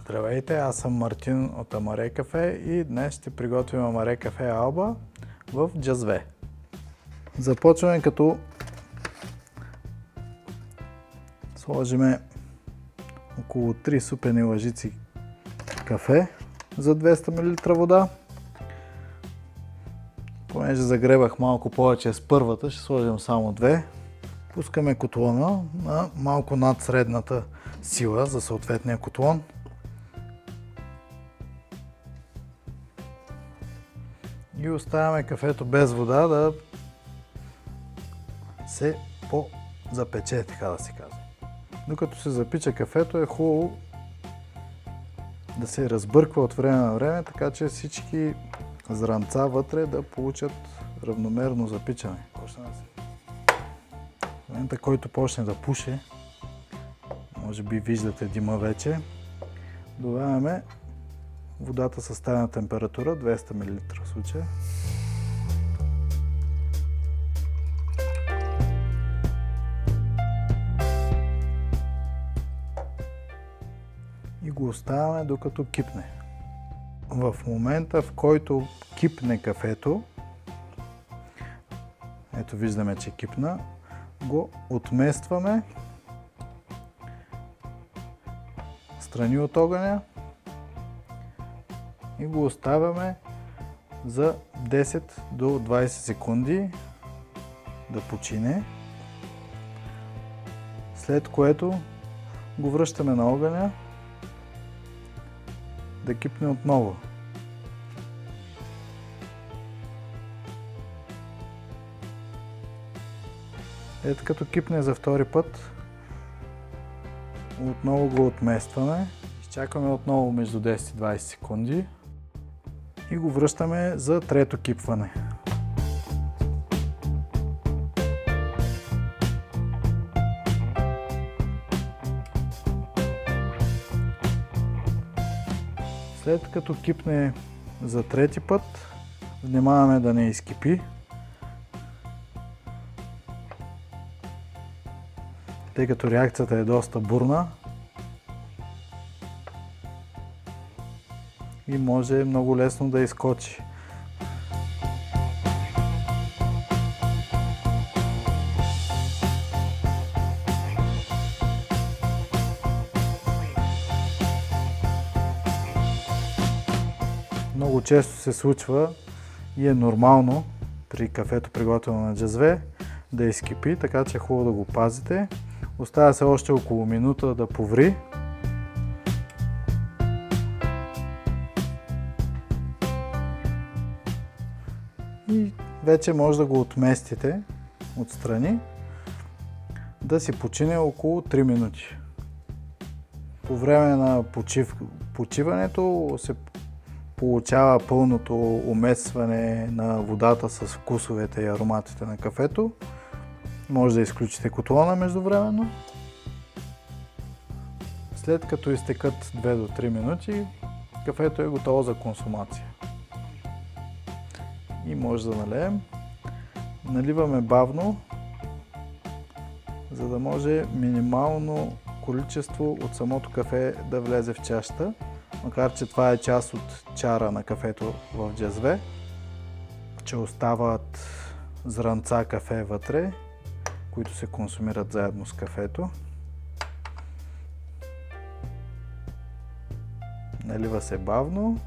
Здравейте, аз съм Мартин от Амаре Кафе и днес ще приготвим Амаре Кафе Алба в джазве. Започваме като сложиме около 3 супени лъжици кафе за 200 мл вода. Понеже загребах малко повече с първата, ще сложим само 2. Пускаме котлона на малко над средната сила за съответния котлон. И оставяме кафето без вода да се запече, така да се казва. Докато се запича кафето, е хубаво да се разбърква от време на време, така че всички зранца вътре да получат равномерно запичане. В момента, който почне да пуше, може би виждате дима вече, добавяме водата с тайна температура, 200 мл в случая. И го оставяме докато кипне. В момента, в който кипне кафето, ето виждаме, че кипна, го отместваме страни от огъня и го оставяме за 10 до 20 секунди да почине, след което го връщаме на огъня да кипне отново. Ето като кипне за втори път, отново го отместваме, изчакваме отново между 10 и 20 секунди и го връщаме за трето кипване. След като кипне за трети път, внимаваме да не изкипи, тъй като реакцията е доста бурна и може много лесно да изскочи. Много често се случва и е нормално при кафето, приготвено на джазве, да изкипи, така че е хубаво да го пазите. Оставя се още около минута да поври. И вече може да го отместите отстрани, да си почине около 3 минути. По време на почиването се получава пълното умесване на водата с вкусовете и ароматите на кафето. Може да изключите котлона междувременно. След като изтекат 2 до 3 минути, кафето е готово за консумация. И може да налеем. Наливаме бавно, за да може минимално количество от самото кафе да влезе в чашата, макар че това е част от чара на кафето в джазве, че остават зранца кафе вътре, които се консумират заедно с кафето. Налива се бавно.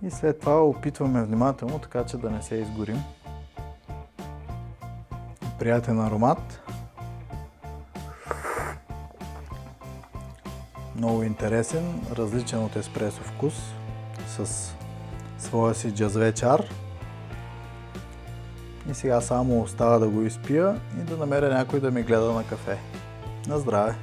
И след това опитваме внимателно, така че да не се изгорим. Приятен аромат. Много интересен, различен от еспресо вкус, с своя си джазве чар. И сега само остава да го изпия и да намеря някой да ми гледа на кафе. На здраве!